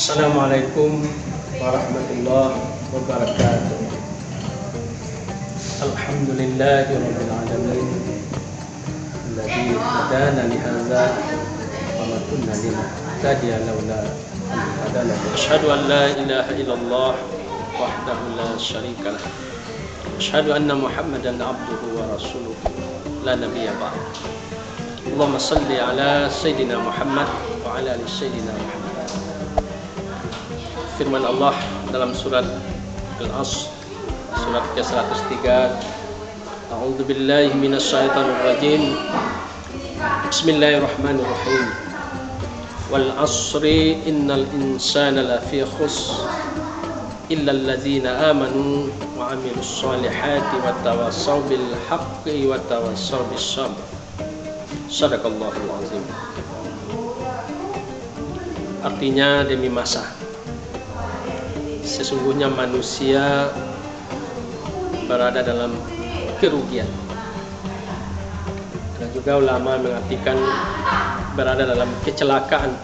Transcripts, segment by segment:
Assalamualaikum warahmatullahi wabarakatuh. Alhamdulillahi rabbil alamin alladzi hadana li hadza wa ma kunna linahtadiya laula an hadana. Asyhadu an la ilaha illallah wahdahu la syarika lah. Asyhadu anna Muhammadan abduhu wa rasuluhu la nabiyya ba'd. Allahumma salli ala sayyidina Muhammad wa ala ali sayyidina Muhammad. Firman Allah dalam surat Al-Asr surat ke-103, A'udzu billahi minasyaitonir rajim. Bismillahirrahmanirrahim. Wal 'asri innal insana lafi khusr illa alladzina amanu wa 'amilus solihati wa tawassaw bil haqqi wa tawassaw bis sabr. Shadaqallahul azim. Artinya, demi masa, sesungguhnya manusia berada dalam kerugian. Dan juga ulama mengartikan berada dalam kecelakaan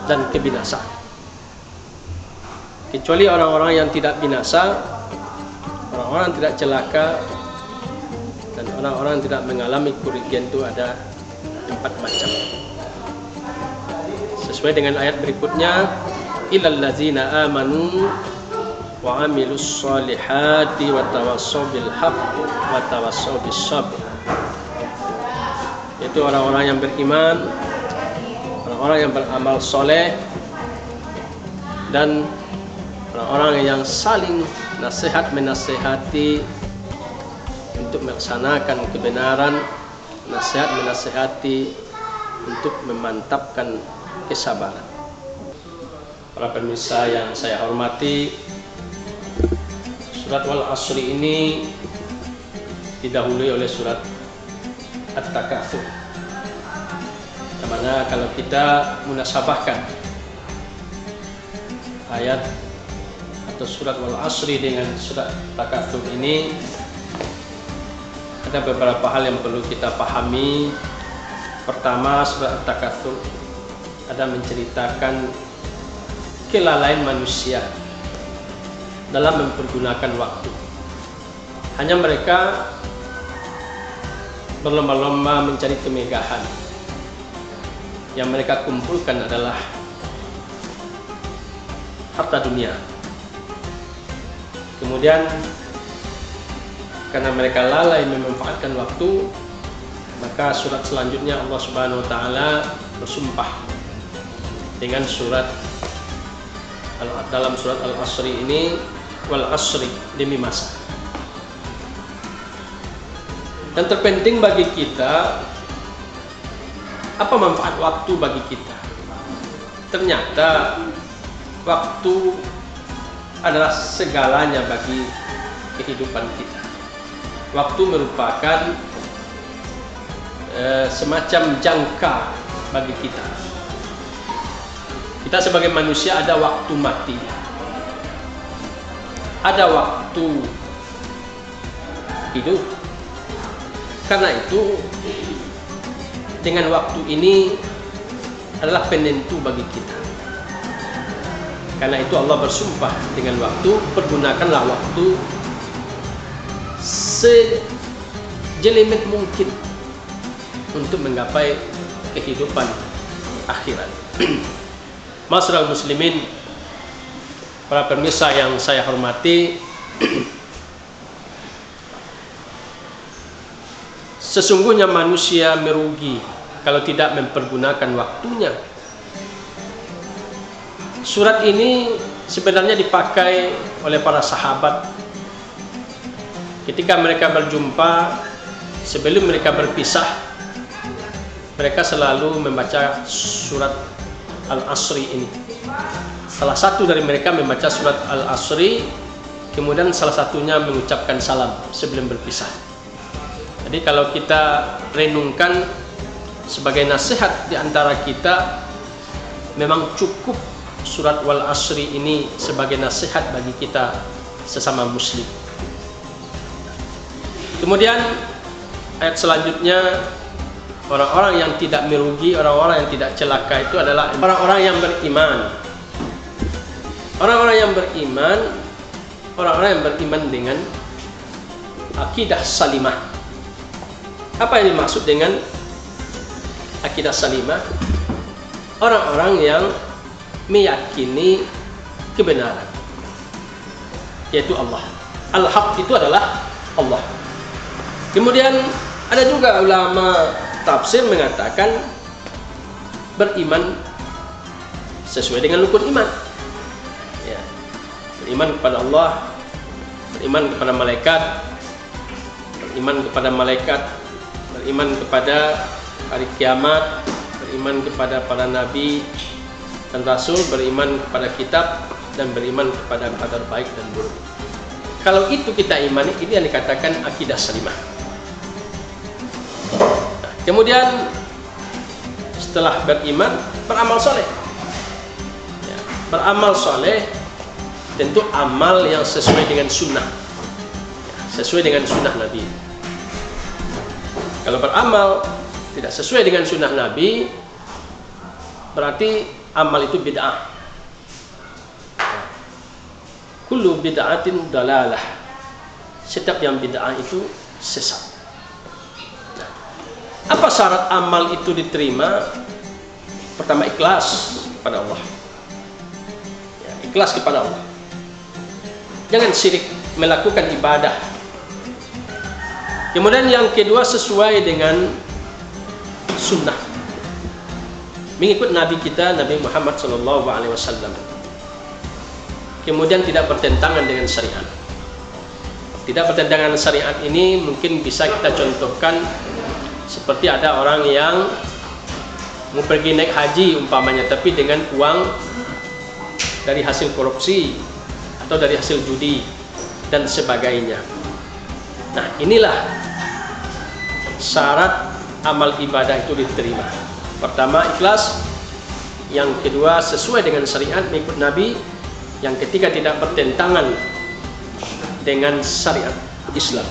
dan kebinasaan. Kecuali orang-orang yang tidak binasa, orang-orang yang tidak celaka, dan orang-orang yang tidak mengalami kerugian itu ada 4 macam. Sesuai dengan ayat berikutnya, illal ladzina amanu wa amilus solihati wa tawassaw bil haqq wa tawassaw bis sabr. Itu orang-orang yang beriman, orang-orang yang beramal soleh, dan orang-orang yang saling nasihat menasihati untuk melaksanakan kebenaran, nasihat menasihati untuk memantapkan kesabaran. Para pemirsa yang saya hormati, surat Wal Asri ini didahului oleh surat At-Takatsur. Dimana kalau kita munasabahkan ayat atau surat Wal Asri dengan surat At-Takatsur ini, ada beberapa hal yang perlu kita pahami. Pertama, surat At-Takatsur ada menceritakan kelalaian manusia dalam mempergunakan waktu. Hanya mereka berlomba-lomba mencari kemegahan. Yang mereka kumpulkan adalah harta dunia. Kemudian karena mereka lalai memanfaatkan waktu, maka surat selanjutnya Allah Subhanahu wa taala bersumpah dengan dalam surat Al-Asri ini, wal asri, demi masa. Dan terpenting bagi kita, apa manfaat waktu bagi kita? Ternyata waktu adalah segalanya bagi kehidupan kita. Waktu merupakan semacam jangka bagi kita. Kita sebagai manusia ada waktu mati, ada waktu hidup. Karena itu, dengan waktu ini adalah penentu bagi kita. Karena itu Allah bersumpah dengan waktu, pergunakanlah waktu sejelimet mungkin untuk menggapai kehidupan akhirat. Masyarakat muslimin, para pemirsa yang saya hormati, sesungguhnya manusia merugi kalau tidak mempergunakan waktunya. Surat ini sebenarnya dipakai oleh para sahabat ketika mereka berjumpa. Sebelum mereka berpisah, mereka selalu membaca surat Al-Asri ini. Salah satu dari mereka membaca surat Al-Asri, kemudian salah satunya mengucapkan salam sebelum berpisah. Jadi kalau kita renungkan sebagai nasihat di antara kita, memang cukup surat Wal Asri ini sebagai nasihat bagi kita sesama muslim. Kemudian ayat selanjutnya, orang-orang yang tidak merugi, orang-orang yang tidak celaka itu adalah orang-orang yang beriman Orang-orang yang beriman, orang-orang yang beriman dengan akidah salimah. Apa yang dimaksud dengan akidah salimah? Orang-orang yang meyakini kebenaran, yaitu Allah. Al-Haq itu adalah Allah. Kemudian ada juga ulama tafsir mengatakan beriman sesuai dengan rukun iman. Ya. Beriman kepada Allah, beriman kepada malaikat, beriman kepada hari kiamat, beriman kepada para nabi dan rasul, beriman kepada kitab, dan beriman kepada qadar baik dan buruk. Kalau itu kita imani, ini yang dikatakan akidah salimah. Kemudian setelah beriman, beramal soleh. Ya, beramal soleh tentu amal yang sesuai dengan sunnah, ya, sesuai dengan sunnah Nabi. Kalau beramal tidak sesuai dengan sunnah Nabi, berarti amal itu bid'ah. Kullu bid'atin dalalah. Setiap yang bid'ah itu sesat. Nah, apa syarat amal itu diterima? Pertama, ikhlas kepada Allah. Ya, ikhlas kepada Allah. Jangan syirik melakukan ibadah. Kemudian yang kedua, sesuai dengan sunnah. Mengikut Nabi kita, Nabi Muhammad SAW. Kemudian tidak bertentangan dengan syariat. Tidak bertentangan dengan syariat ini mungkin bisa kita contohkan seperti ada orang yang mau pergi naik haji umpamanya, tapi dengan uang dari hasil korupsi atau dari hasil judi dan sebagainya. Nah, inilah syarat amal ibadah itu diterima. Pertama, ikhlas. Yang kedua, sesuai dengan syariat, mengikut Nabi. Yang ketiga, tidak bertentangan dengan syariat Islam.